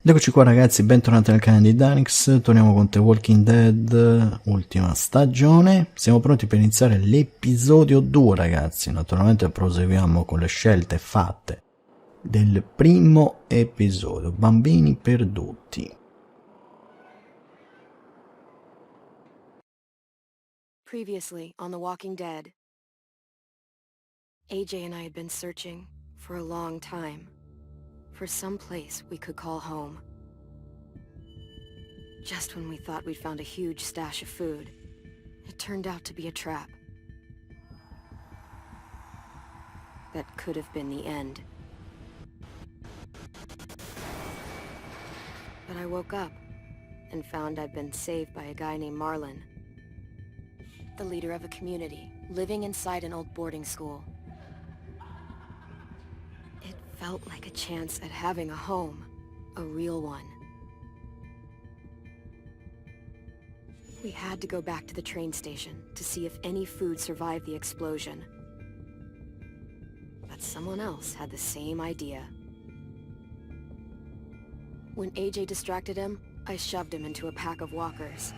Eccoci qua ragazzi, bentornati nel canale di Danix, torniamo con The Walking Dead, ultima stagione. Siamo pronti per iniziare l'episodio 2 ragazzi, naturalmente proseguiamo con le scelte fatte del primo episodio, Bambini perduti. Previously on The Walking Dead, AJ and I had been searching for a long time for some place we could call home. Just when we thought we'd found a huge stash of food, it turned out to be a trap. That could have been the end. But I woke up and found I'd been saved by a guy named Marlon, the leader of a community living inside an old boarding school. It felt like a chance at having a home, a real one. We had to go back to the train station to see if any food survived the explosion. But someone else had the same idea. When AJ distracted him, I shoved him into a pack of walkers.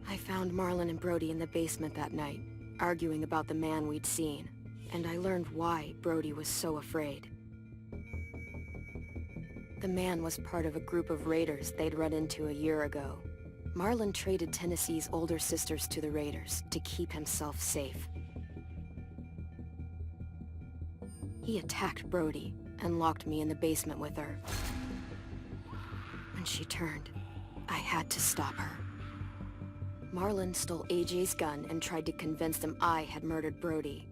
I found Marlon and Brody in the basement that night, arguing about the man we'd seen, and I learned why Brody was so afraid. The man was part of a group of raiders they'd run into a year ago. Marlon traded Tennessee's older sisters to the raiders to keep himself safe. He attacked Brody and locked me in the basement with her. When she turned, I had to stop her. Marlon stole AJ's gun and tried to convince them I had murdered Brody.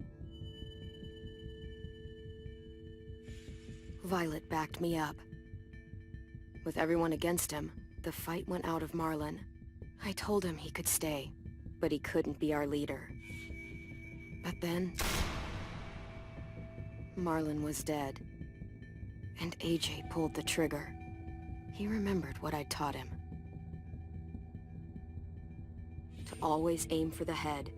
Violet backed me up. With everyone against him, the fight went out of Marlon. I told him he could stay, but he couldn't be our leader. But then, Marlon was dead, and AJ pulled the trigger. He remembered what I'd taught him. To always aim for the head.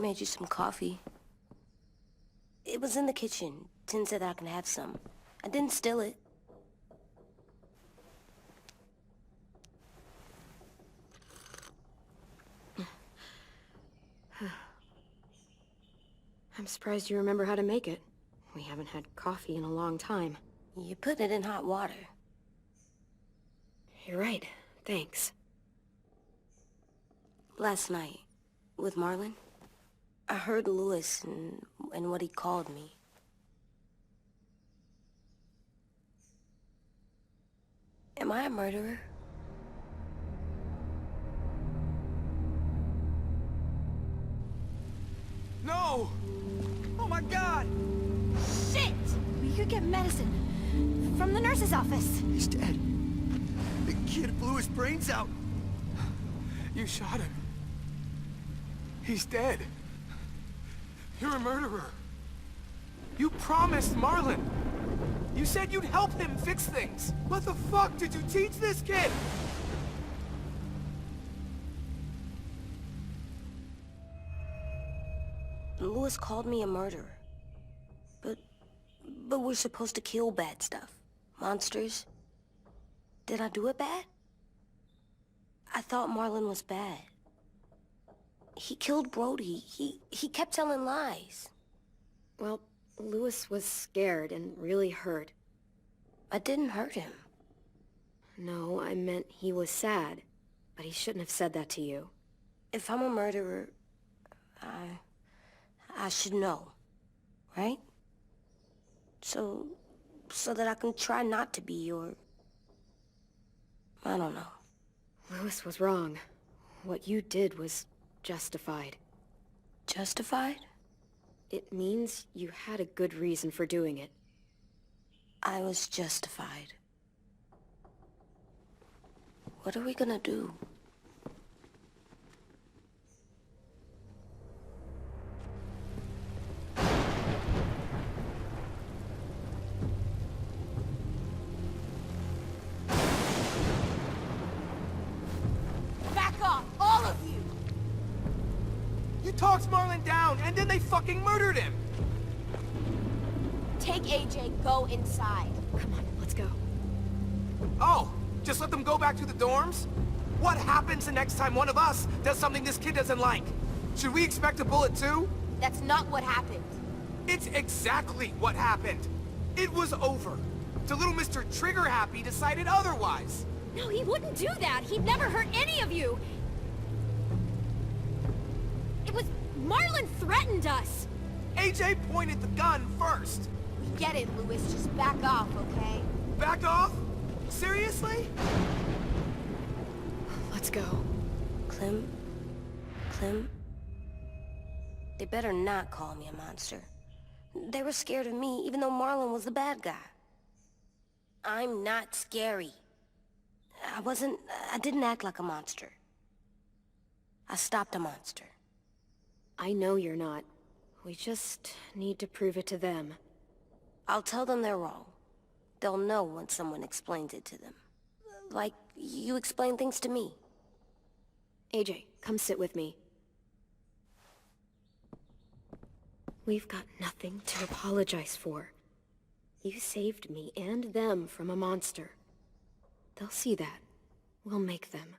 Made you some coffee. It was in the kitchen. Tin said that I can have some. I didn't steal it. I'm surprised you remember how to make it. We haven't had coffee in a long time. You put it in hot water. You're right. Thanks. Last night, with Marlon, I heard Lewis and what he called me. Am I a murderer? No! Oh my God! Shit! We could get medicine from the nurse's office. He's dead. The kid blew his brains out. You shot him. He's dead. You're a murderer. You promised Marlon. You said you'd help him fix things. What the fuck did you teach this kid? Lewis called me a murderer. But we're supposed to kill bad stuff. Monsters. Did I do it bad? I thought Marlon was bad. He killed Brody. He kept telling lies. Well, Lewis was scared and really hurt. I didn't hurt him. No, I meant he was sad. But he shouldn't have said that to you. If I'm a murderer, I should know, right? So that I can try not to be, or I don't know. Lewis was wrong. What you did was justified. Justified? It means you had a good reason for doing it. I was justified. What are we gonna do? Back off, all of you! You talked Marlin down, and then they fucking murdered him! Take AJ, go inside. Come on, let's go. Oh, just let them go back to the dorms? What happens the next time one of us does something this kid doesn't like? Should we expect a bullet too? That's not what happened. It's exactly what happened. It was over. The little Mr. Trigger Happy decided otherwise. No, he wouldn't do that. He'd never hurt any of you. It was... Marlin threatened us. AJ pointed the gun first. We get it, Lewis. Just back off, okay? Back off? Seriously? Let's go. Clem? They better not call me a monster. They were scared of me, even though Marlin was the bad guy. I'm not scary. I didn't act like a monster. I stopped a monster. I know you're not. We just need to prove it to them. I'll tell them they're wrong. They'll know when someone explains it to them. Like you explain things to me. AJ, come sit with me. We've got nothing to apologize for. You saved me and them from a monster. They'll see that. We'll make them.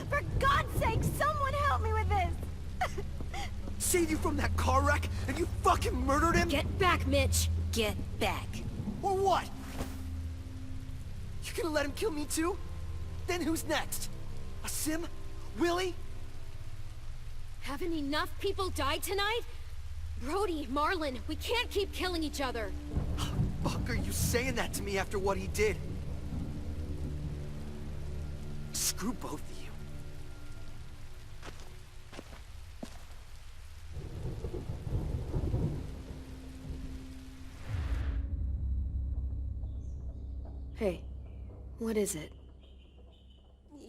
For God's sake, someone help me with this! Saved you from that car wreck, and you fucking murdered him? Get back, Mitch! Get back. Or what? You gonna let him kill me too? Then who's next? A Sim? Willie? Haven't enough people died tonight? Brody, Marlin, we can't keep killing each other. Fuck, are you saying that to me after what he did? Screw both of you. Hey, what is it?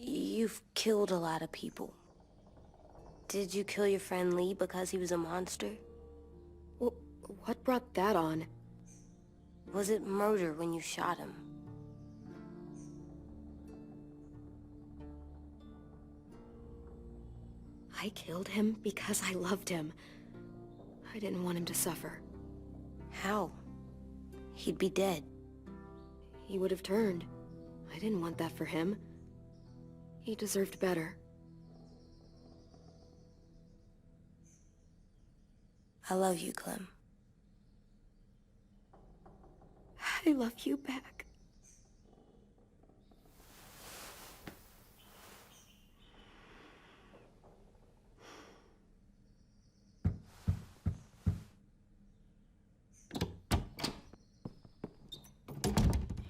You've killed a lot of people. Did you kill your friend Lee because he was a monster? What brought that on? Was it murder when you shot him? I killed him because I loved him. I didn't want him to suffer. How? He'd be dead. He would have turned. I didn't want that for him. He deserved better. I love you, Clem. I love you back.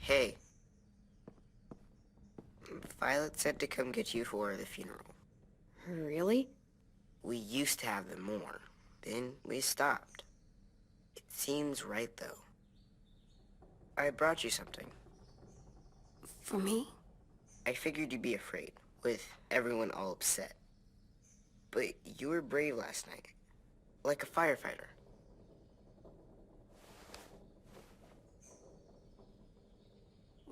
Hey. Violet said to come get you for the funeral. Really? We used to have them more. Then we stopped. It seems right, though. I brought you something. For me? I figured you'd be afraid, with everyone all upset. But you were brave last night. Like a firefighter.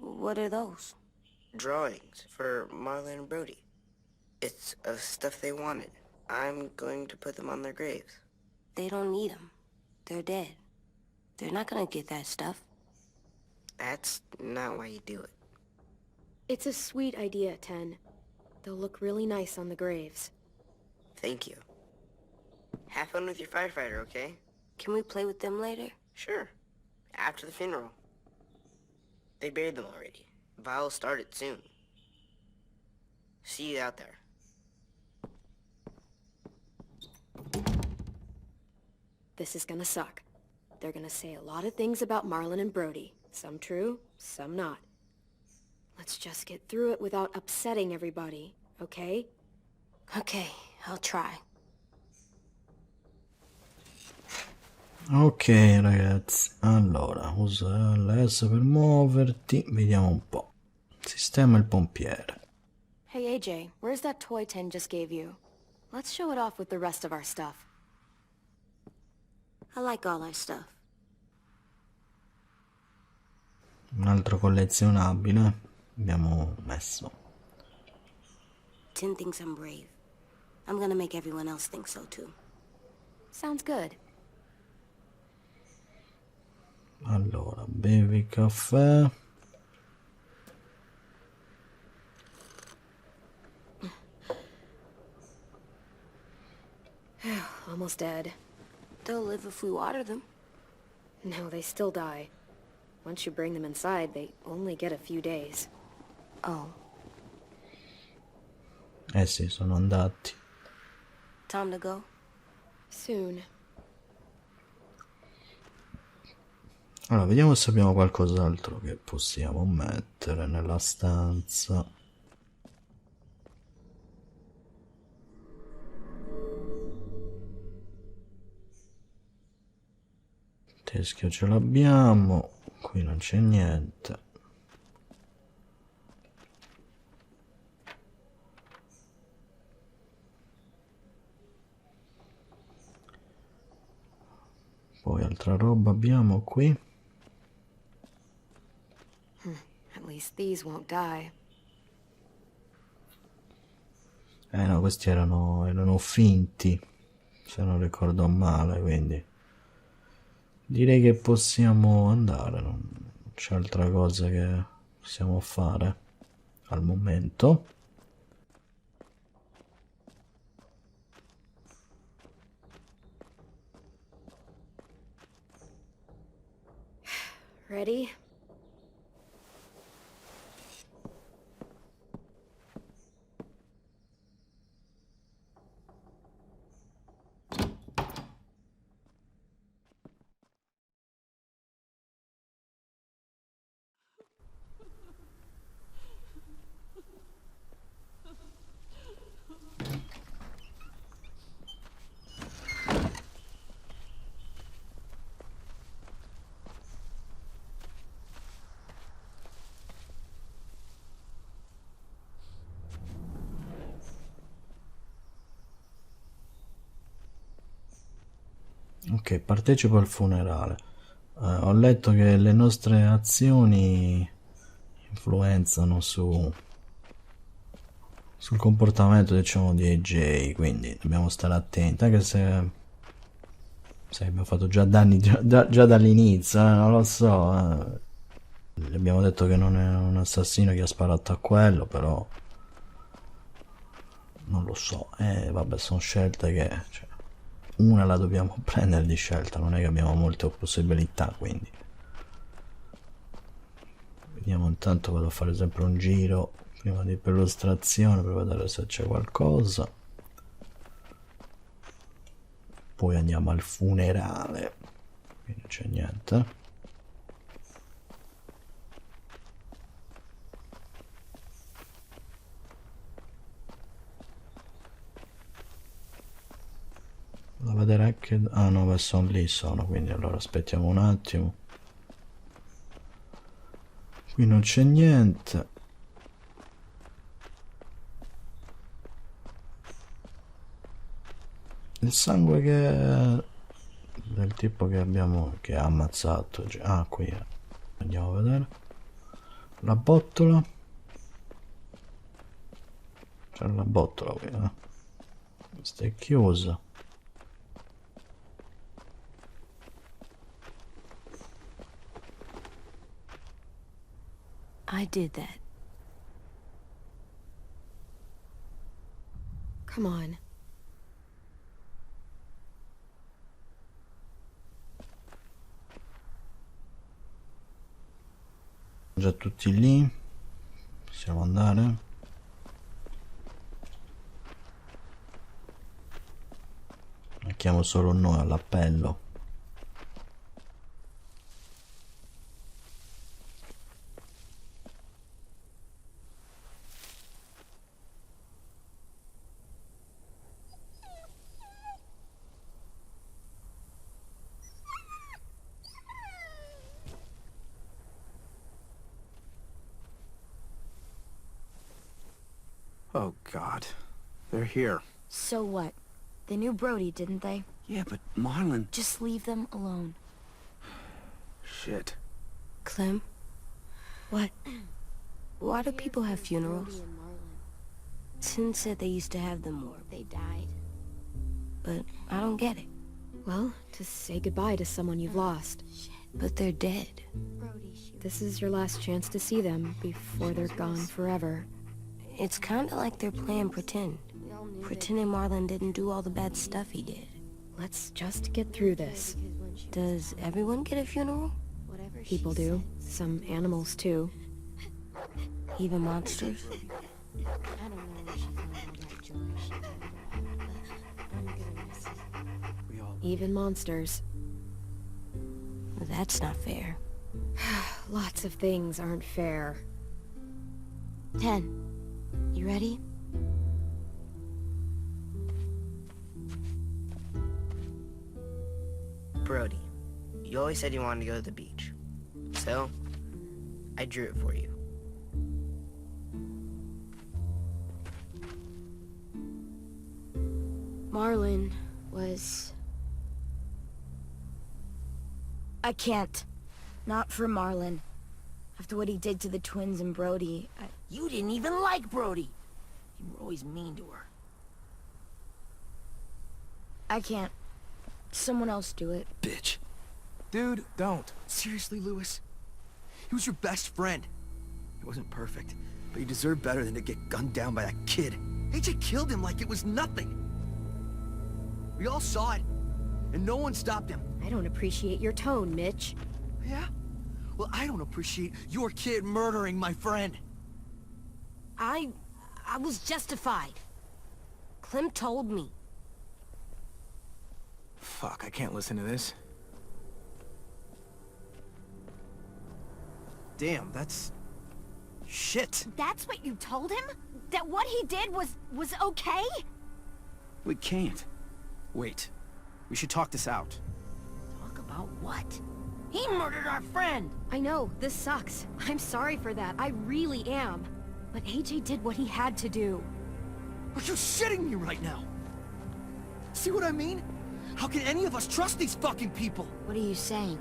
What are those? Drawings for Marlon and Brody. It's of stuff they wanted. I'm going to put them on their graves. They don't need them. They're dead. They're not gonna get that stuff. That's not why you do it. It's a sweet idea, Ten. They'll look really nice on the graves. Thank you. Have fun with your firefighter, okay? Can we play with them later? Sure. After the funeral. They buried them already. Vile started soon. See you out there. This is gonna suck. They're gonna say a lot of things about Marlon and Brody. Some true, some not. Let's just get through it without upsetting everybody, okay? Okay, I'll try. Ok ragazzi, allora usa l'S per muoverti, vediamo un po'. Sistema il pompiere. Hey AJ, where's that toy Tin just gave you? Let's show it off with the rest of our stuff. I like all our stuff. Un altro collezionabile abbiamo messo. Tin thinks I'm brave. I'm gonna make everyone else think so too. Sounds good. Allora, bevi caffè. Almost dead. They'll live if we water them. No, they still die. Once you bring them inside, they only get a few days. Oh, Eh sì, sono andati. time to go? Soon. Allora, vediamo se abbiamo qualcos'altro che possiamo mettere nella stanza. Teschio ce l'abbiamo, qui non c'è niente. Poi altra roba abbiamo qui. At least these won't die. No, questi erano finti, se non ricordo male, quindi direi che possiamo andare, non c'è altra cosa che possiamo fare al momento. Ready? Ok, partecipo al funerale. Ho letto che le nostre azioni influenzano sul comportamento, diciamo, di AJ, quindi dobbiamo stare attenti, anche se abbiamo fatto già danni già dall'inizio, non lo so. Gli abbiamo detto che non è un assassino che ha sparato a quello, però non lo so. Vabbè, sono scelte che, cioè, una la dobbiamo prendere di scelta, non è che abbiamo molte possibilità, quindi vediamo. Intanto vado a fare sempre un giro prima di perlustrazione per vedere se c'è qualcosa, poi andiamo al funerale, qui non c'è niente. Da vedere anche... ah no, beh, sono lì, quindi allora aspettiamo un attimo. Qui non c'è niente. Il sangue del tipo che ha ammazzato. Ah, qui è. Andiamo a vedere. La botola. C'è la botola qui, questa è chiusa. I did that. Come on. Già tutti lì. Possiamo andare. Mettiamo solo noi all'appello. Oh, God. They're here. So what? They knew Brody, didn't they? Yeah, but Marlon... Just leave them alone. Shit. Clem? What? Why do people have funerals? Sin said they used to have them more. They died. But I don't get it. Well, to say goodbye to someone you've lost. But they're dead. This is your last chance to see them before they're gone forever. It's kinda like they're playing pretend. Pretending Marlon didn't do all the bad stuff he did. Let's just get through this. Does everyone get a funeral? People do. Some animals, too. Even monsters? Even monsters. That's not fair. Lots of things aren't fair. 10. You ready? Brody, you always said you wanted to go to the beach. So, I drew it for you. Marlon was... I can't. Not for Marlon. After what he did to the twins and Brody, You didn't even like Brody. You were always mean to her. I can't. Someone else do it. Bitch. Dude, don't. Seriously, Lewis? He was your best friend. He wasn't perfect, but he deserved better than to get gunned down by that kid. AJ killed him like it was nothing. We all saw it, and no one stopped him. I don't appreciate your tone, Mitch. Yeah? Well, I don't appreciate your kid murdering my friend. I was justified. Clem told me. Fuck, I can't listen to this. Damn, that's... shit. That's what you told him? That what he did was okay? We can't. Wait. We should talk this out. Talk about what? He murdered our friend! I know, this sucks. I'm sorry for that. I really am. But AJ did what he had to do. Are you shitting me right now? See what I mean? How can any of us trust these fucking people? What are you saying?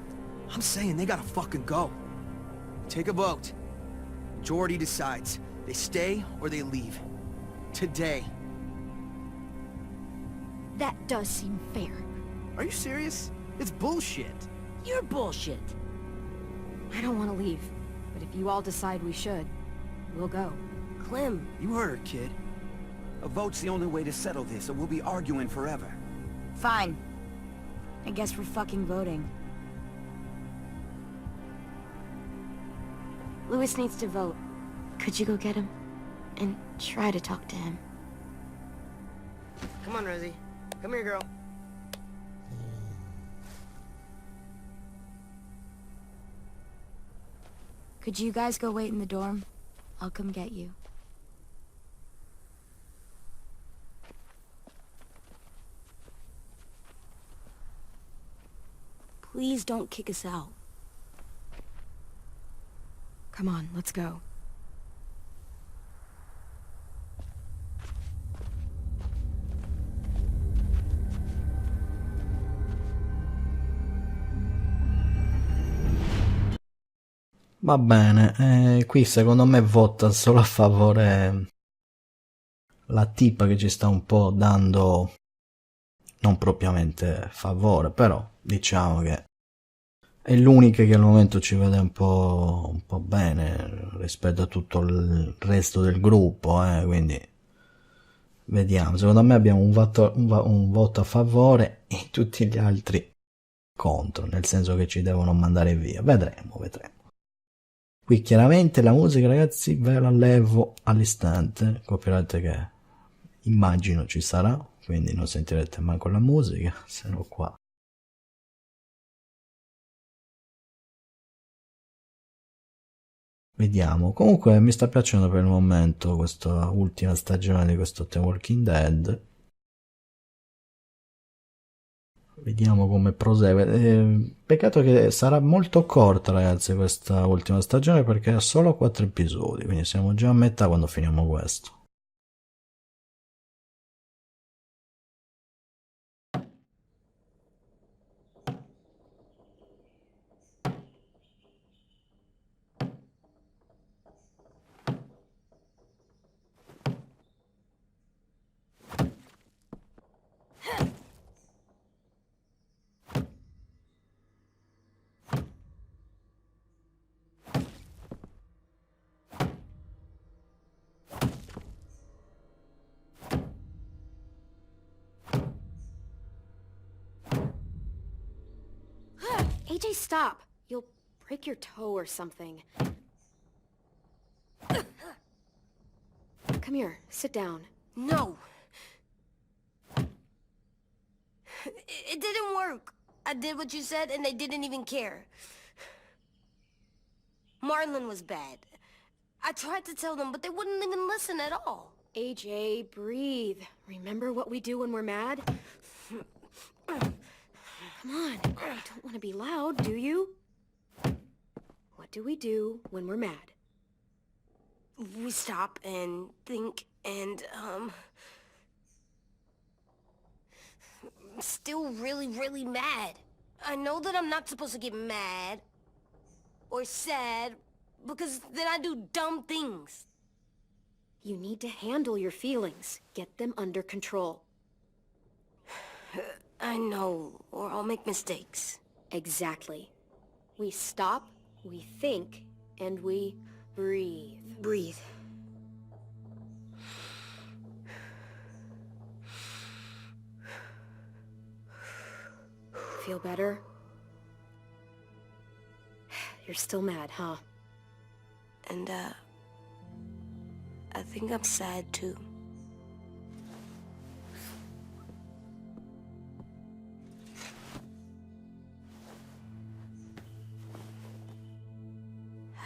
I'm saying they gotta fucking go. Take a vote. Majority decides. They stay or they leave. Today. That does seem fair. Are you serious? It's bullshit. You're bullshit. I don't want to leave. But if you all decide we should, we'll go. Clem, You heard her, kid. A vote's the only way to settle this, or we'll be arguing forever. fine. I guess we're fucking voting. Lewis needs to vote. Could you go get him? And try to talk to him. Come on, Rosie. Come here, girl. Could you guys go wait in the dorm? I'll come get you. Please don't kick us out. Come on, let's go. Va bene, qui secondo me vota solo a favore la tipa che ci sta un po' dando, non propriamente favore, però diciamo che è l'unica che al momento ci vede un po' bene rispetto a tutto il resto del gruppo, quindi vediamo. Secondo me abbiamo un voto a favore e tutti gli altri contro, nel senso che ci devono mandare via. Vedremo. Qui chiaramente la musica, ragazzi, ve la levo all'istante, copyright che immagino ci sarà, quindi non sentirete manco la musica, se no qua. Vediamo. Comunque mi sta piacendo per il momento questa ultima stagione di questo The Walking Dead. Vediamo come prosegue. Peccato che sarà molto corta, ragazzi, questa ultima stagione, perché ha solo 4 episodi, quindi siamo già a metà quando finiamo questo. AJ, stop! You'll break your toe or something. Come here, sit down. No! It didn't work. I did what you said, and they didn't even care. Marlon was bad. I tried to tell them, but they wouldn't even listen at all. AJ, breathe. Remember what we do when we're mad? Come on, you don't want to be loud, do you? What do we do when we're mad? We stop and think and, I'm still really, really mad. I know that I'm not supposed to get mad or sad because then I do dumb things. You need to handle your feelings. Get them under control. I know, or I'll make mistakes. Exactly. We stop, we think, and we breathe. Breathe. Feel better? You're still mad, huh? And, I think I'm sad, too.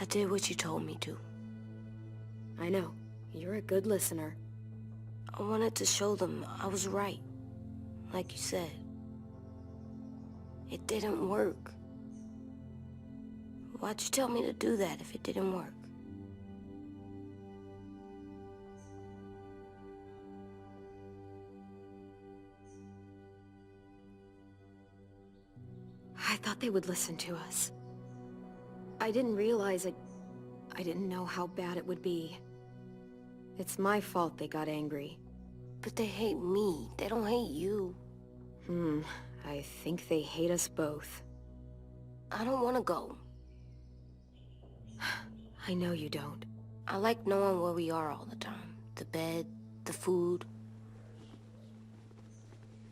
I did what you told me to. I know. You're a good listener. I wanted to show them I was right, like you said. It didn't work. Why'd you tell me to do that if it didn't work? I thought they would listen to us. I didn't realize I didn't know how bad it would be. It's my fault they got angry. But they hate me. They don't hate you. I think they hate us both. I don't want to go. I know you don't. I like knowing where we are all the time. The bed, the food.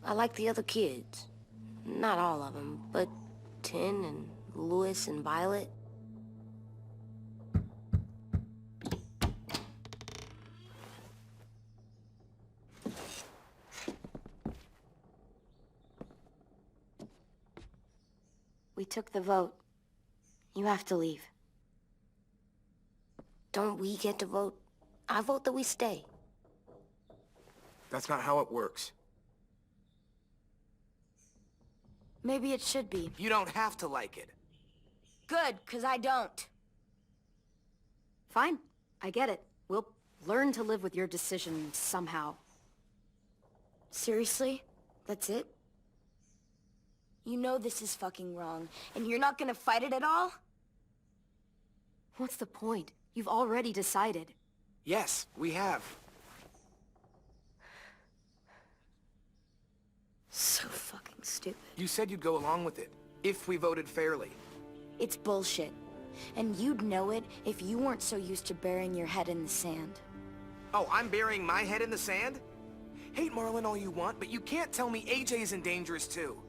I like the other kids. Not all of them, but Tin and Louis and Violet. We took the vote. You have to leave. Don't we get to vote? I vote that we stay. That's not how it works. Maybe it should be. You don't have to like it. Good, 'cause I don't. Fine. I get it. We'll learn to live with your decision somehow. Seriously? That's it? You know this is fucking wrong, and you're not gonna fight it at all? What's the point? You've already decided. Yes, we have. So fucking stupid. You said you'd go along with it, if we voted fairly. It's bullshit. And you'd know it if you weren't so used to burying your head in the sand. Oh, I'm burying my head in the sand? Hate Marlon all you want, but you can't tell me AJ isn't dangerous too.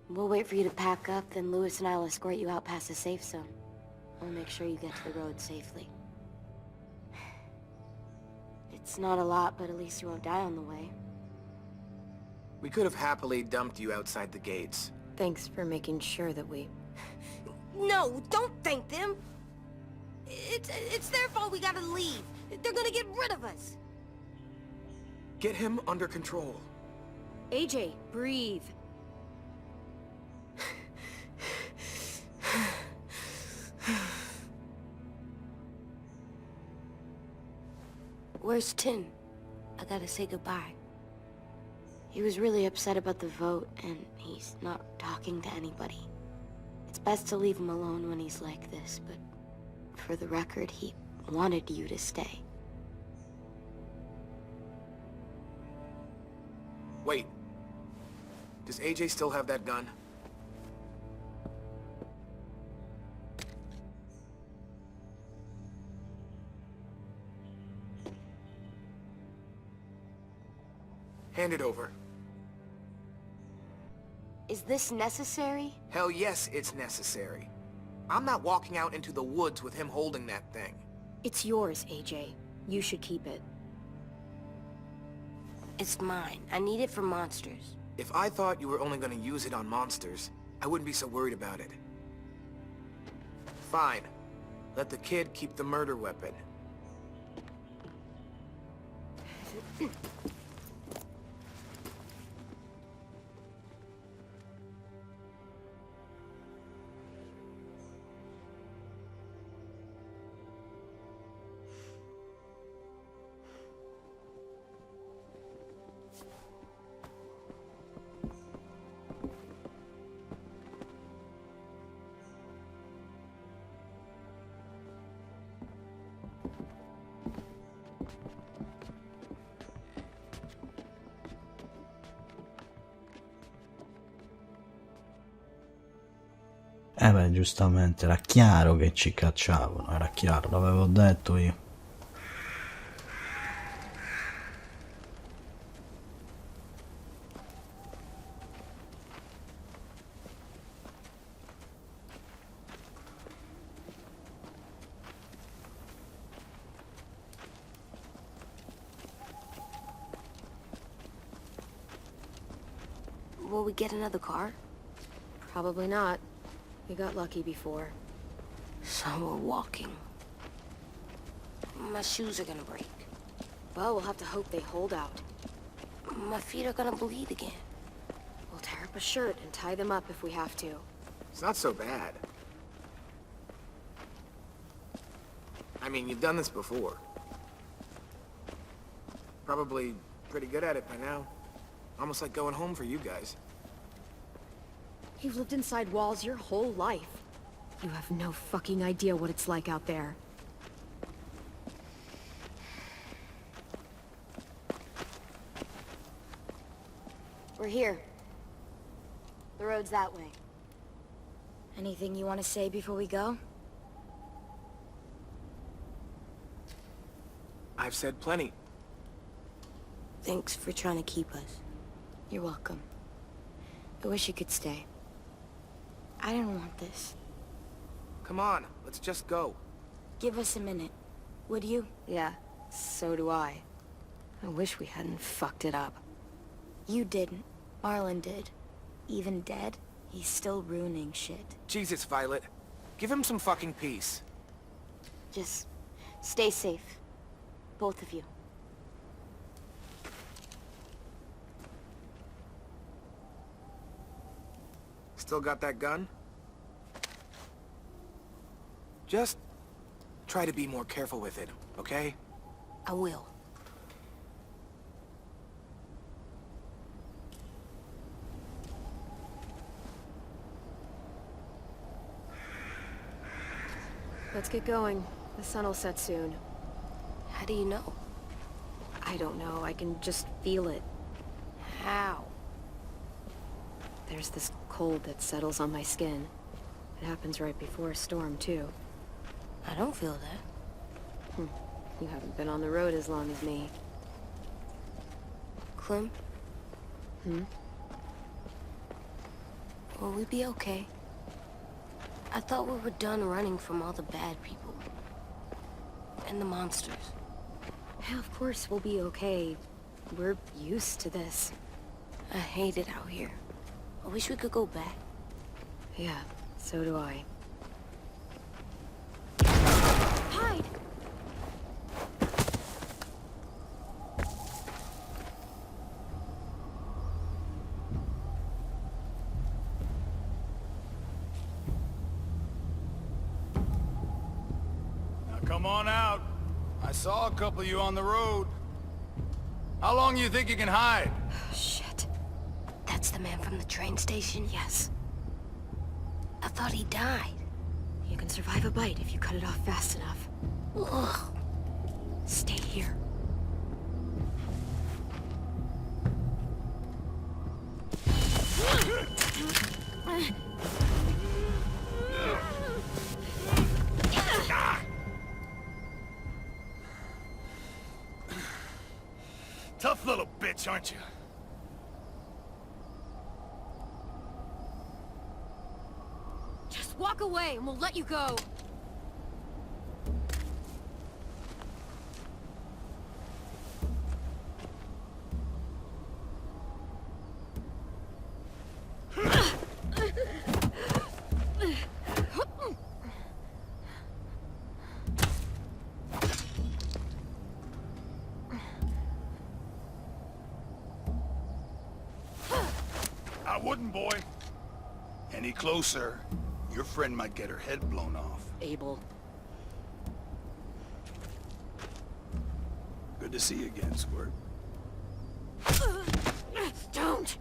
We'll wait for you to pack up, then Louis and I'll escort you out past the safe zone. I'll make sure you get to the road safely. It's not a lot, but at least you won't die on the way. We could have happily dumped you outside the gates. Thanks for making sure that we... No, don't thank them! It's their fault we gotta leave. They're gonna get rid of us. Get him under control. AJ, breathe. Where's Tin? I gotta say goodbye. He was really upset about the vote, and he's not talking to anybody. It's best to leave him alone when he's like this, but for the record, he wanted you to stay. Wait. Does AJ still have that gun? Hand it over. Is this necessary? Hell yes, it's necessary. I'm not walking out into the woods with him holding that thing. It's yours, AJ. You should keep it. It's mine. I need it for monsters. If I thought you were only gonna use it on monsters, I wouldn't be so worried about it. Fine. Let the kid keep the murder weapon. Beh, giustamente, era chiaro che ci cacciavano, era chiaro, l'avevo detto io. Will we get another car? Probably not. We got lucky before. So we're walking. My shoes are gonna break. Well, we'll have to hope they hold out. My feet are gonna bleed again. We'll tear up a shirt and tie them up if we have to. It's not so bad. I mean, you've done this before. Probably pretty good at it by now. Almost like going home for you guys. You've lived inside walls your whole life. You have no fucking idea what it's like out there. We're here. The road's that way. Anything you want to say before we go? I've said plenty. Thanks for trying to keep us. You're welcome. I wish you could stay. I didn't want this. Come on, let's just go. Give us a minute, would you? Yeah, so do I. I wish we hadn't fucked it up. You didn't. Marlon did. Even dead, he's still ruining shit. Jesus, Violet. Give him some fucking peace. Just stay safe. Both of you. Still got that gun? Just try to be more careful with it, okay? I will. Let's get going. The sun will set soon. How do you know? I don't know. I can just feel it. How? There's this cold that settles on my skin. It happens right before a storm, too. I don't feel that. You haven't been on the road as long as me. Clem? Hmm? Will we be okay? I thought we were done running from all the bad people. And the monsters. Yeah, of course we'll be okay. We're used to this. I hate it out here. I wish we could go back. Yeah, so do I. Hide! Now come on out. I saw a couple of you on the road. How long do you think you can hide? Shit. That's the man from the train station? Yes. I thought he died. You can survive a bite if you cut it off fast enough. Ugh. Stay here. Tough little bitch, aren't you? Just walk away and we'll let you go. I wouldn't, boy. Any closer, your friend might get her head blown off. Abel. Good to see you again, Squirt. Don't!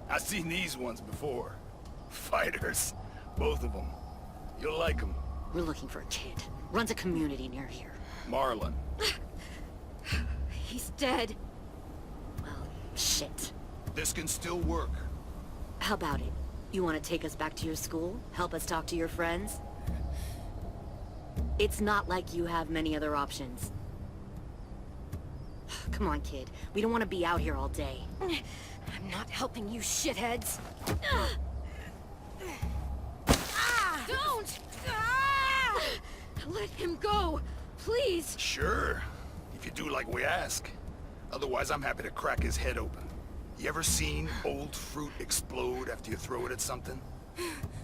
I've seen these ones before. Fighters. Both of them. You'll like them. We're looking for a kid. Runs a community near here. Marlon. He's dead. Well, shit. This can still work. How about it? You want to take us back to your school? Help us talk to your friends? It's not like you have many other options. Come on, kid. We don't want to be out here all day. I'm not helping you shitheads. Don't! Let him go, please. Sure. If you do like we ask. Otherwise, I'm happy to crack his head open. You ever seen old fruit explode after you throw it at something?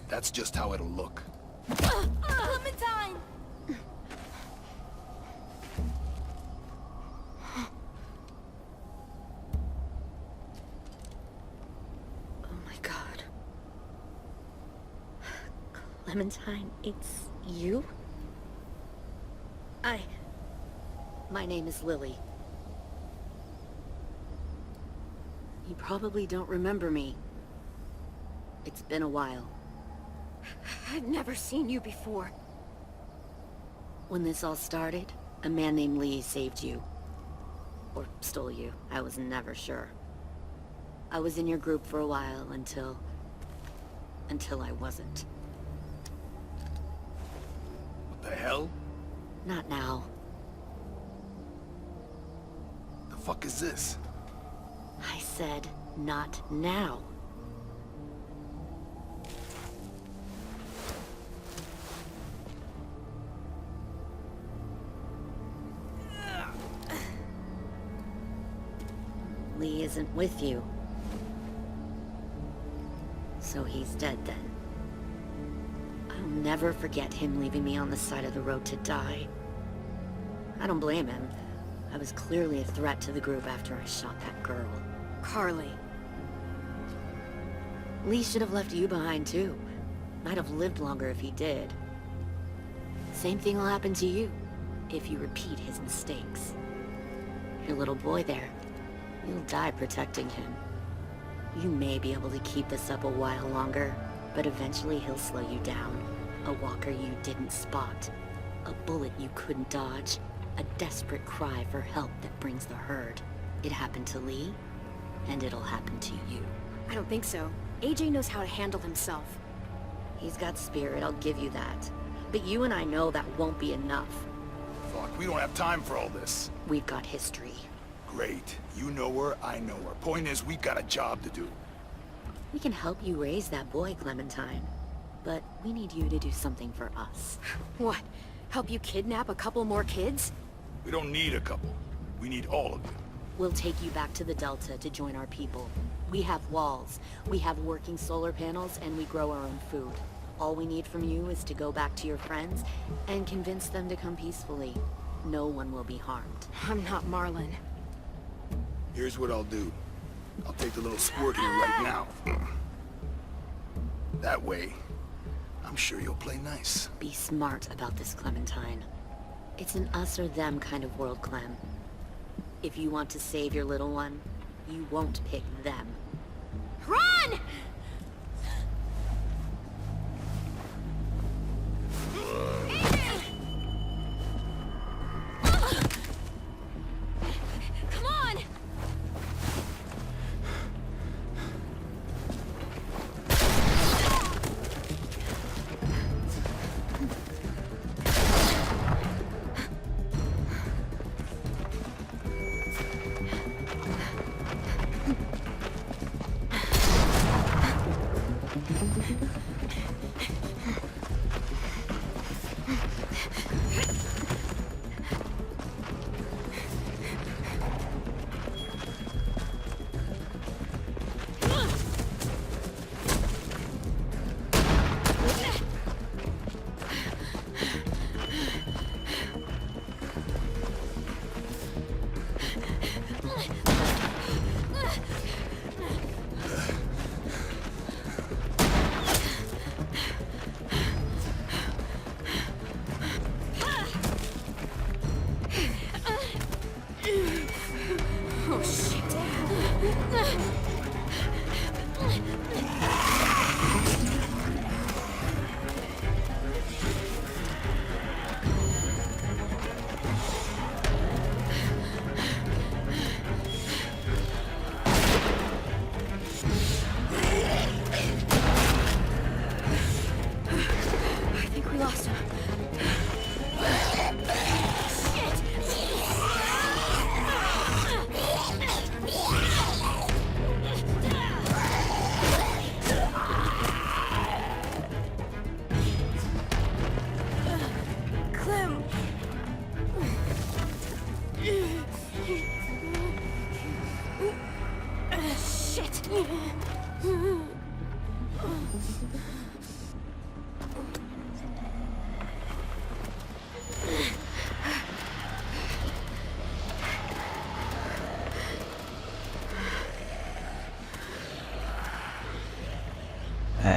That's just how it'll look. Clementine! Oh my god. Clementine, it's you? My name is Lily. You probably don't remember me. It's been a while. I've never seen you before. When this all started, a man named Lee saved you. Or stole you. I was never sure. I was in your group for a while until I wasn't. What the hell? Not now. The fuck is this? I said, not now. Lee isn't with you. So he's dead then. I'll never forget him leaving me on the side of the road to die. I don't blame him. I was clearly a threat to the group after I shot that girl. Carly. Lee should have left you behind too. Might have lived longer if he did. Same thing will happen to you, if you repeat his mistakes. Your little boy there, you'll die protecting him. You may be able to keep this up a while longer, but eventually he'll slow you down. A walker you didn't spot. A bullet you couldn't dodge. A desperate cry for help that brings the herd. It happened to Lee, and it'll happen to you. I don't think so. AJ knows how to handle himself. He's got spirit, I'll give you that. But you and I know that won't be enough. Fuck, we don't have time for all this. We've got history. Great. You know her, I know her. Point is, we've got a job to do. We can help you raise that boy, Clementine. But we need you to do something for us. What? Help you kidnap a couple more kids? We don't need a couple. We need all of you. We'll take you back to the Delta to join our people. We have walls, we have working solar panels, and we grow our own food. All we need from you is to go back to your friends and convince them to come peacefully. No one will be harmed. I'm not Marlon. Here's what I'll do. I'll take the little squirt here right now. That way, I'm sure you'll play nice. Be smart about this, Clementine. It's an us or them kind of world, Clem. If you want to save your little one, you won't pick them. Run! Come on!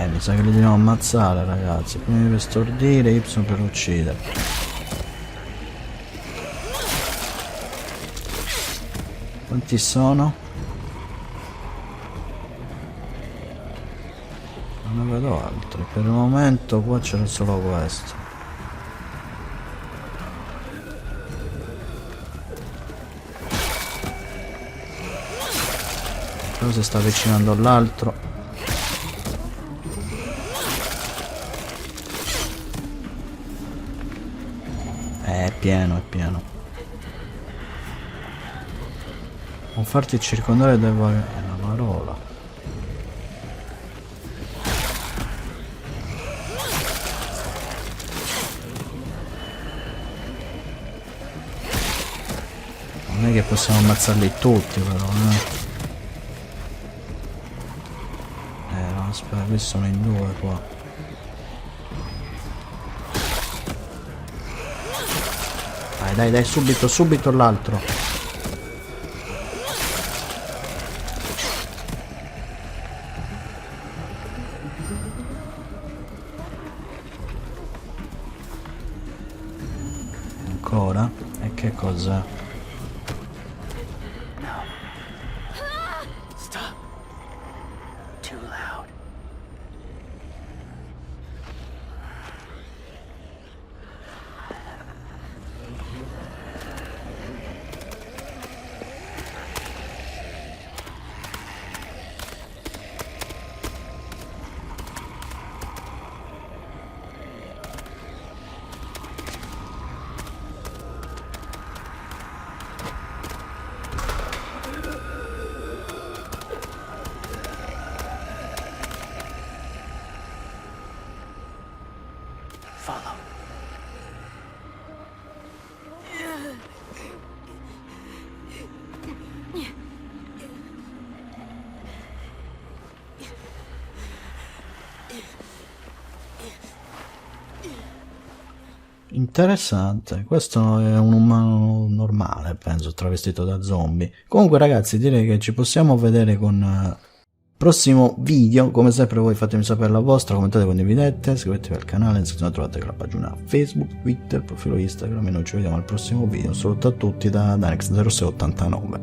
Mi sa che li dobbiamo ammazzare, ragazzi. Prima per stordire, Y per uccidere. Quanti sono? Non ne vedo altri. Per il momento qua c'era solo questo. Però si sta avvicinando all'altro. È pieno, è pieno. Non farti circondare è una parola. Non è che possiamo ammazzarli tutti però, no, aspetta, questi sono in due qua. Dai, subito l'altro. Ancora? E che cos'è? Stop. Too loud. Follow. Interessante, questo è un umano normale, penso, travestito da zombie. Comunque ragazzi, direi che ci possiamo vedere con prossimo video. Come sempre voi fatemi sapere la vostra, commentate, condividete, iscrivetevi al canale, se non trovate la pagina Facebook, Twitter, profilo Instagram e noi ci vediamo al prossimo video. Un saluto a tutti da Danex0689.